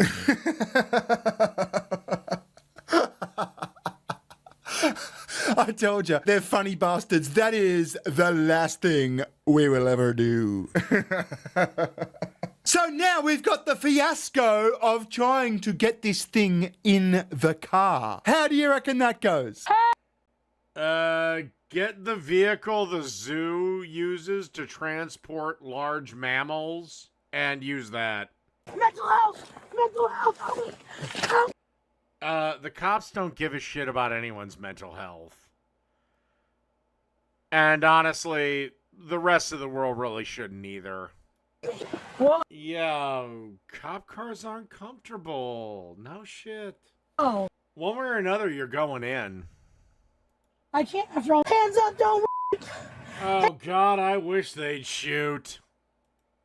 I told you, they're funny bastards. That is the last thing we will ever do. So now we've got the fiasco of trying to get this thing in the car. How do you reckon that goes? Get the vehicle the zoo uses to transport large mammals and use that. Mental health! Mental health! Help me! Help! The cops don't give a shit about anyone's mental health. And honestly, the rest of the world really shouldn't either. What? Yeah, cop cars aren't comfortable. No shit. Oh. One way or another, you're going in. I can't throw hands up, don't Oh god, I wish they'd shoot.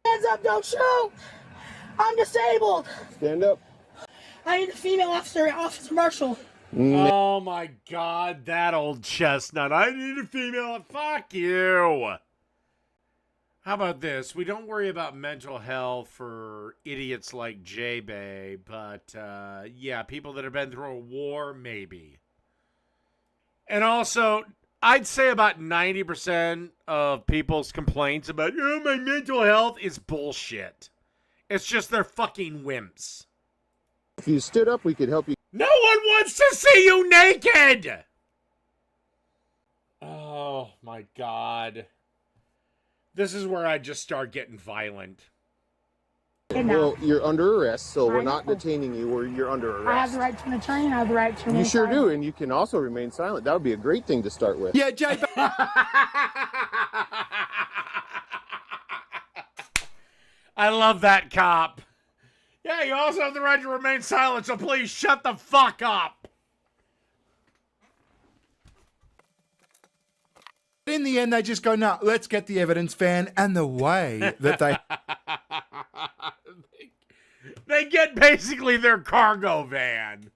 hands up, don't shoot! I'm disabled! Stand up. I need a female officer, Officer Marshall. Oh my god, that old chestnut. I need a female. Fuck you. How about this? We don't worry about mental health for idiots like J-Bay, but yeah, people that have been through a war, maybe. And also, I'd say about 90% of people's complaints about, oh, my mental health is bullshit. It's just they're fucking wimps. If you stood up, we could help you. No one wants to see you naked! Oh, my God. This is where I just start getting violent. Well, you're under arrest, so we're not detaining you, or you're under arrest. I have the right to an attorney, and I have the right to remain You sure silent. do, and you can also remain silent. That would be a great thing to start with. Yeah, Jay. I love that cop. Yeah, you also have the right to remain silent, so please shut the fuck up. In the end, they just go, no, let's get the evidence van. And the way that they... They get basically their cargo van.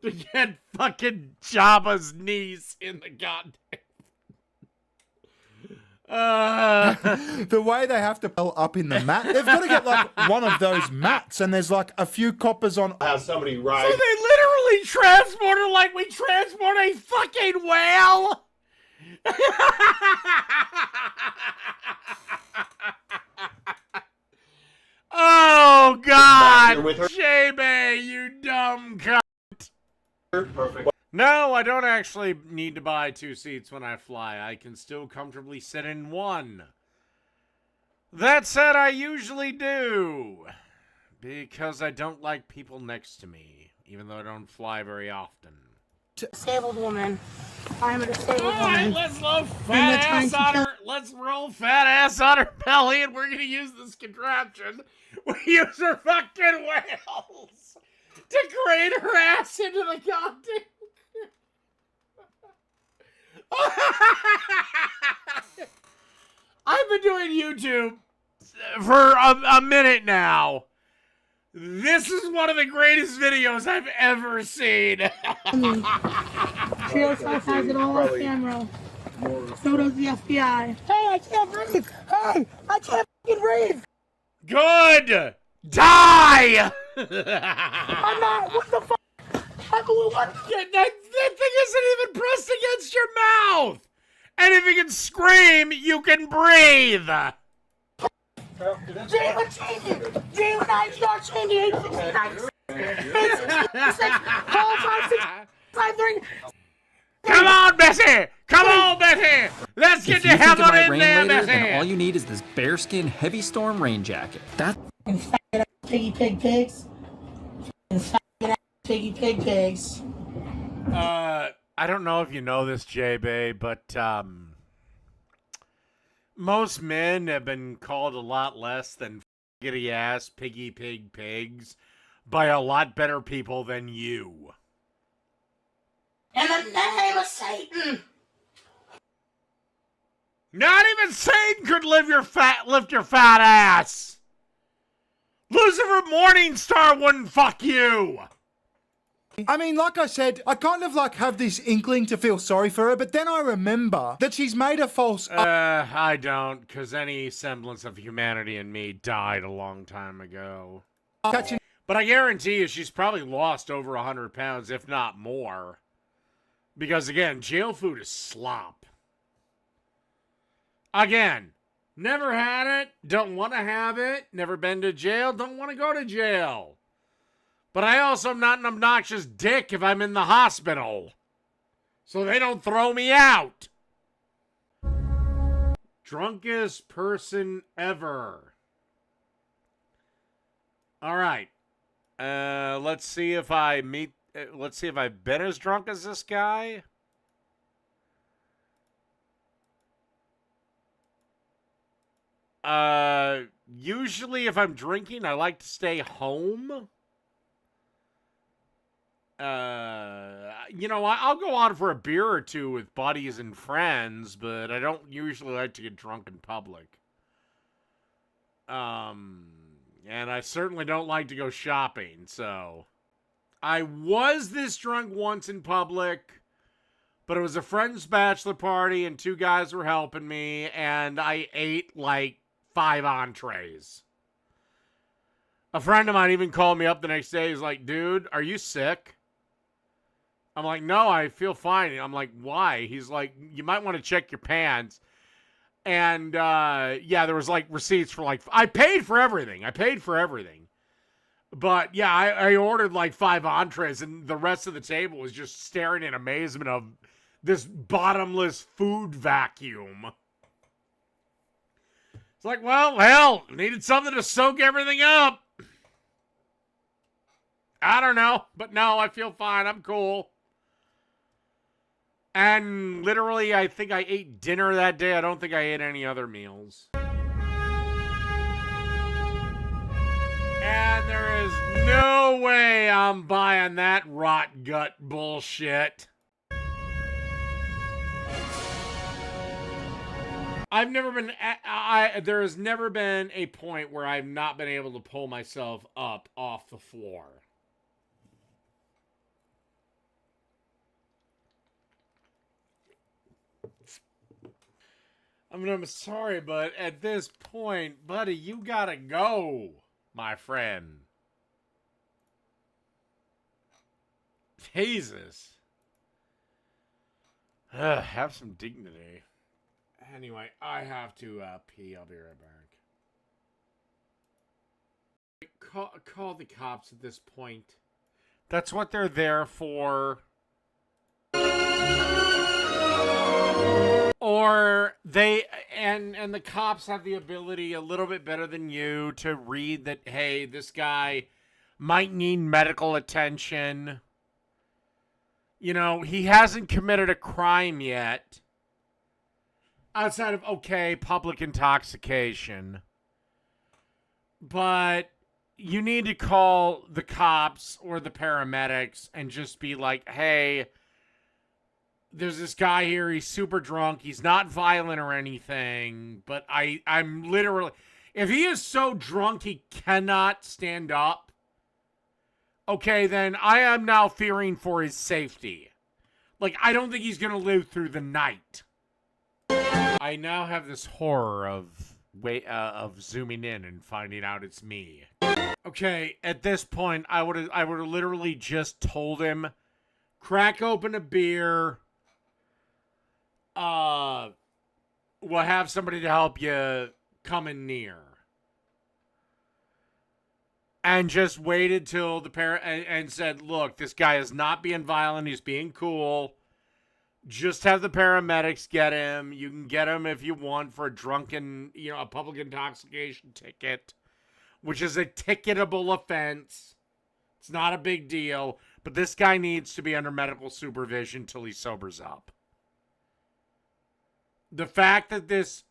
To get fucking Jabba's niece in the goddamn... the way they have to pull up in the mat, they've got to get like one of those mats, and there's like a few coppers on. Have somebody So ride. they literally transport her like we transport a fucking whale? Oh, God! J-Bay, you dumb cunt! Perfect. No, I don't actually need to buy 2 seats when I fly. I can still comfortably sit in one. That said, I usually do. Because I don't like people next to me, even though I don't fly very often. Disabled woman. I'm a disabled Alright, woman. let's roll fat ass on her. Let's roll fat ass on her belly, and we're gonna use this contraption. We use her fucking whales to crane her ass into the goddamn. I've been doing YouTube for a minute now. This is one of the greatest videos I've ever seen. Trio Self has it all on camera. So does the FBI. Hey, I can't breathe. Hey, I can't fucking breathe. Good. Die. I'm not. What the fuck? What? That thing isn't even pressed against your mouth. And if you can scream, you can breathe. Jalen changing. Jalen, I start changing. 869. 866. Call 5653. Come on, Bessie! Come on, Bessie! Let's get the hell in there, Bessie! All you need is this bearskin heavy storm rain jacket. That Piggy pig pigs. Piggy pig pigs. I don't know if you know this, J-Bay, but most men have been called a lot less than giddy ass piggy pig pigs by a lot better people than you. In the name of Satan. Not even Satan could lift your fat ass. Lucifer Morningstar wouldn't fuck you. I mean, like I said, I kind of like have this inkling to feel sorry for her, but then I remember that she's made a false... I don't, because any semblance of humanity in me died a long time ago. But I guarantee you she's probably lost over 100 pounds, if not more. Because, again, jail food is slop. Again, never had it, don't want to have it, never been to jail, don't want to go to jail. But I also am not an obnoxious dick if I'm in the hospital. So they don't throw me out. Drunkest person ever. All right. Let's see if I've been as drunk as this guy. Usually if I'm drinking, I like to stay home. I'll go out for a beer or two with buddies and friends, but I don't usually like to get drunk in public. And I certainly don't like to go shopping, so. I was this drunk once in public, but it was a friend's bachelor party and 2 guys were helping me, and I ate like 5 entrees. A friend of mine even called me up the next day. He's like, dude, are you sick? I'm like, no, I feel fine. I'm like, why? He's like, you might want to check your pants. And, there was like receipts for like, I paid for everything. But yeah, I ordered like 5 entrees and the rest of the table was just staring in amazement of this bottomless food vacuum. It's like, well, hell, needed something to soak everything up. I don't know, but no, I feel fine. I'm cool. And literally, I think I ate dinner that day. I don't think I ate any other meals. And there is no way I'm buying that rot gut bullshit. There has never been a point where I've not been able to pull myself up off the floor. I mean, I'm sorry, but at this point, buddy, you gotta go, my friend. Jesus. Have some dignity. Anyway, I have to pee. I'll be right back. Call the cops at this point. That's what they're there for. Or they and the cops have the ability a little bit better than you to read that, hey, this guy might need medical attention. You know, he hasn't committed a crime yet. Outside of, okay, public intoxication. But you need to call the cops or the paramedics and just be like, hey, there's this guy here, he's super drunk, he's not violent or anything, but I'm literally, if he is so drunk he cannot stand up, okay, then I am now fearing for his safety. Like, I don't think he's gonna live through the night. I now have this horror of zooming in and finding out it's me. Okay, at this point, I would have literally just told him, crack open a beer. We'll have somebody to help you coming near. And just waited till the and said, look, this guy is not being violent. He's being cool. Just have the paramedics get him. You can get him if you want for a drunken, a public intoxication ticket, which is a ticketable offense. It's not a big deal, but this guy needs to be under medical supervision till he sobers up. The fact that this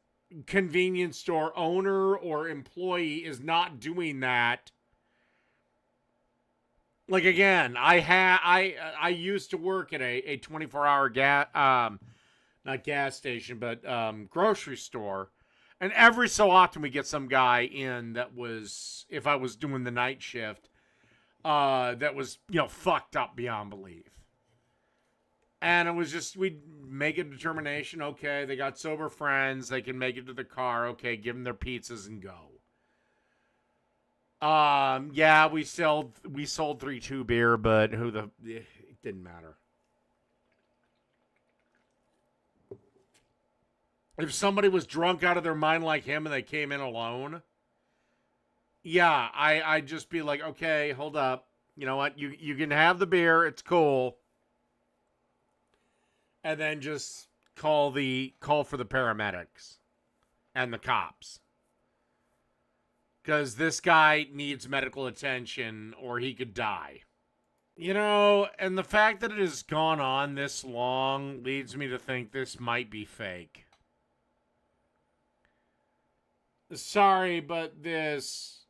convenience store owner or employee is not doing that. Like, again, I used to work at a 24-hour not gas station, but grocery store. And every so often we get some guy in that was, if I was doing the night shift, that was, fucked up beyond belief. And it was just, we'd make a determination, okay, they got sober friends, they can make it to the car, okay, give them their pizzas and go. Yeah, we sold 3-2 beer, but it didn't matter. If somebody was drunk out of their mind like him and they came in alone, yeah, I'd just be like, okay, hold up. You know what? You can have the beer. It's cool. And then just call for the paramedics and the cops. Because this guy needs medical attention or he could die. You know, and the fact that it has gone on this long leads me to think this might be fake. Sorry, but this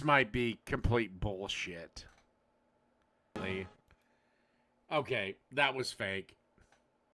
might be complete bullshit. Okay, that was fake.